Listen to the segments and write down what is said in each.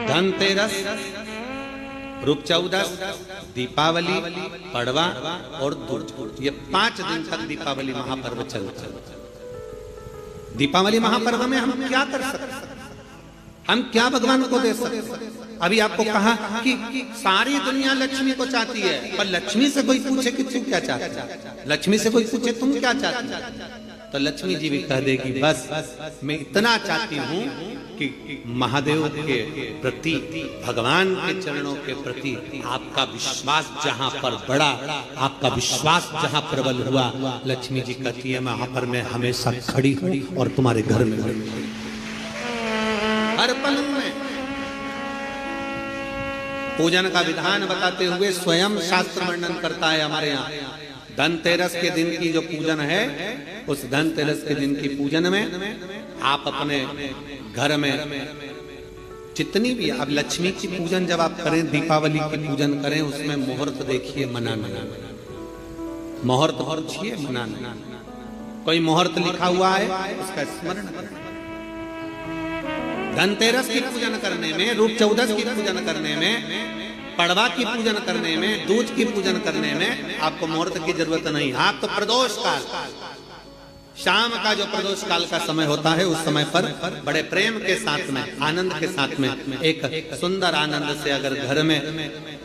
धनतेरस, रूप चौदस, दीपावली, पड़वा और दूज, ये 5 दिन तक दीपावली महापर्व चलता है। दीपावली महापर्व में हम क्या कर सकते हैं? हम क्या भगवान को दे सकते हैं? अभी आपको कहा कि सारी दुनिया लक्ष्मी को चाहती है, पर लक्ष्मी से कोई पूछे कि तू क्या चाहता है, लक्ष्मी से कोई पूछे तुम क्या चाहती है, तो लक्ष्मी जी भी कह देगी बस मैं इतना चाहती हूँ कि महादेव के प्रति, भगवान के चरणों के प्रति आपका विश्वास जहाँ पर बढ़ा, आपका विश्वास जहाँ प्रबल हुआ, लक्ष्मी जी कहती है वहां पर मैं हमेशा खड़ी हूँ और तुम्हारे घर में हर पल में। पूजन का विधान बताते हुए स्वयं शास्त्र वर्णन करता है हमारे यहाँ। धनतेरस के दिन की जो पूजन है, उस धनतेरस के दिन की पूजन में आप अपने घर में जितनी भी, अब लक्ष्मी की पूजन जब आप करें, दीपावली की पूजन करें, उसमें मुहूर्त देखिए, मनाना, मुहूर्त पूछिए, मनाना, कोई मुहूर्त लिखा हुआ है उसका स्मरण करें। धनतेरस की पूजन करने में, रूप चौदस की पूजन करने में, पड़वा की पूजन करने में, दूज की पूजन करने में आपको मुहूर्त की जरूरत नहीं। आप तो प्रदोष काल, शाम का जो प्रदोष काल का समय होता है, उस समय पर बड़े प्रेम के साथ में, आनंद के साथ में, एक सुंदर आनंद से, अगर घर में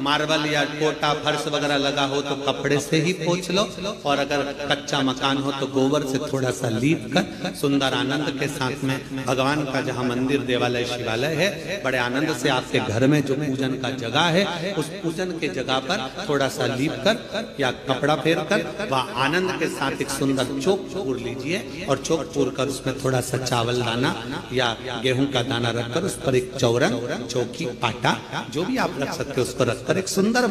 मार्बल या कोटा फर्श वगैरह लगा हो तो कपड़े से ही पोंछ लो, और अगर कच्चा मकान हो तो गोबर से थोड़ा सा लीप कर सुंदर आनंद के साथ में, भगवान का जहाँ मंदिर, देवालय, शिवालय है, बड़े आनंद से आपके घर में जो पूजन का जगह है, उस पूजन के जगह पर थोड़ा सा लीप कर या कपड़ा फेर कर वह आनंद के साथ एक सुंदर चौक पूर लीजिए, और चौक पूर कर उसमें थोड़ा सा चावल दाना या गेहूं का दाना रखकर उस पर एक चौरंग, चौकी, पाटा, जो भी आप रख सकते हो उसको रखकर एक सुंदर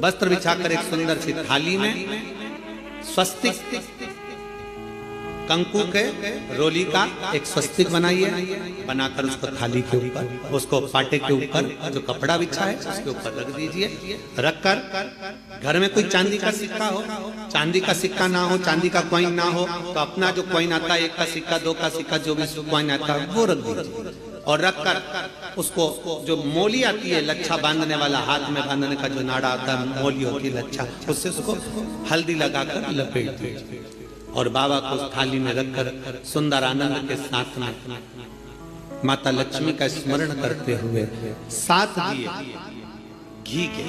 वस्त्र बिछाकर एक सुंदर सी थाली में स्वस्तिक, कंकु के रोली का एक स्वस्तिक बनाइए, बनाकर उसको थाली के ऊपर, उसको पाटे के ऊपर जो कपड़ा बिछा है उसके ऊपर रख दीजिए। रखकर घर में कोई चांदी का सिक्का हो, चांदी का सिक्का ना हो, चांदी का कॉइन ना हो, तो अपना जो कॉइन आता है, 1 का सिक्का, 2 का सिक्का, जो भी कॉइन आता है वो रख दीजिए। और रखकर उसको, जो मोली आती है लच्छा बांधने वाला, हाथ में बांधने का जो नाड़ा आता है, मोली होती है लच्छा, उससे उसको हल्दी लगाकर लपेट दीजिए और बाबा को थाली में रखकर सुंदर आनंद के साथ में माता लक्ष्मी का स्मरण करते हुए 7 दिए घी के,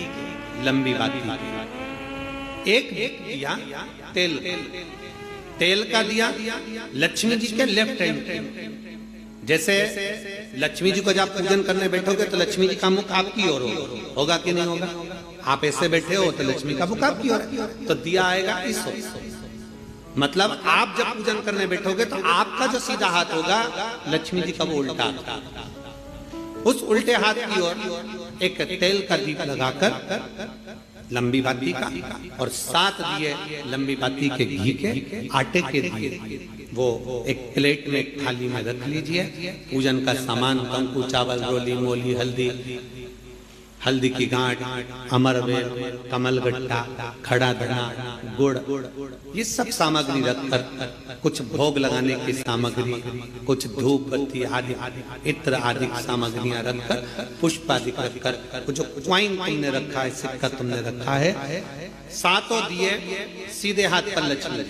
लंबी बाती, एक दिया तेल का दिया लक्ष्मी जी के लेफ्ट हैंड। जैसे लक्ष्मी जी को जब पूजन करने बैठोगे तो लक्ष्मी जी का मुख आपकी ओर होगा कि नहीं होगा? आप ऐसे बैठे हो तो लक्ष्मी का मुख आपकी ओर, तो दिया आएगा इस ओर। मतलब आप जब पूजन करने बैठोगे तो आपका जो सीधा हाथ होगा, लक्ष्मी जी का वो उल्टा, उस उल्टे हाथ की ओर एक तेल का दीप लगाकर लंबी बाती का, और 7 दिए लंबी बाती के घी के, आटे के दिए, वो एक प्लेट में, एक थाली में रख लीजिए। पूजन का सामान, कंकु, चावल, रोली, मोली, हल्दी की गांठ, अमरवेल, कमलगट्टा, खड़ा धना, गुड़, ये सब सामग्री रखकर, कुछ भोग लगाने की सामग्री, कुछ धूप बत्ती आदि, इत्र आदि सामग्रियां रखकर, पुष्प आदि रखकर, जो क्वाइन तुमने रखा है, सिक्का तुमने रखा है, 7 दिए सीधे हाथ पर लक्ष्मी,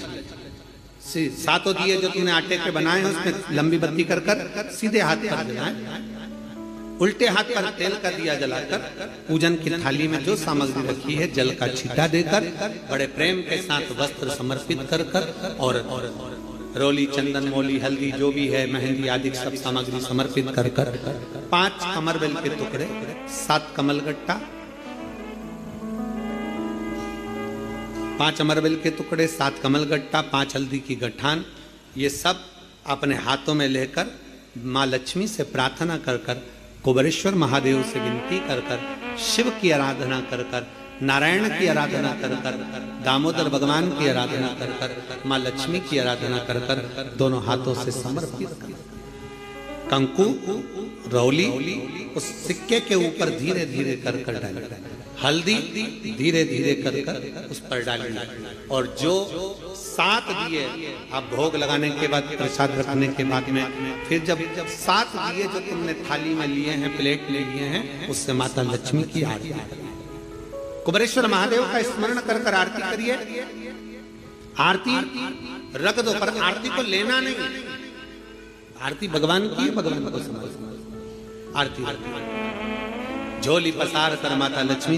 7 दिए जो तुमने आटे के बनाए हैं उसमें लंबी बत्ती कर सीधे हाथ पर जलाएं। उल्टे हाथ पर तेल का दिया जलाकर पूजन की थाली में जो सामग्री रखी है जल का छींटा देकर, बड़े प्रेम के साथ वस्त्र समर्पित कर और रोली, चंदन, मोली, हल्दी जो भी है, मेहंदी आदि सब सामग्री समर्पित कर 5 अमरवेल के टुकड़े, 7 कमलगट्टा, 5 अमरवेल के टुकड़े, 7 कमलगट्टा, 5 हल्दी की गठान, ये सब अपने हाथों में लेकर माँ लक्ष्मी से प्रार्थना कर कुबेरेश्वर महादेव से विनती कर शिव की आराधना कर नारायण की आराधना कर दामोदर भगवान की आराधना कर माँ लक्ष्मी की आराधना कर दोनों हाथों से समर्पित कंकु रौली उस सिक्के के ऊपर धीरे धीरे कर कर डालना, हल्दी धीरे धीरे कर कर उस पर डालना। और जो 7 दिए आप भोग लगाने के बाद, प्रसाद रखने के बाद में, फिर जब 7 दिए जो तुमने थाली में लिए हैं, प्लेट में लिए हैं, उससे माता लक्ष्मी की आरती करिए। कुबेरेश्वर महादेव का स्मरण कर कर आरती करिए। आरती रख दो, पर आरती को लेना नहीं। आरती भगवान की, भगवान को समझ आरती झोली पसार कर माता लक्ष्मी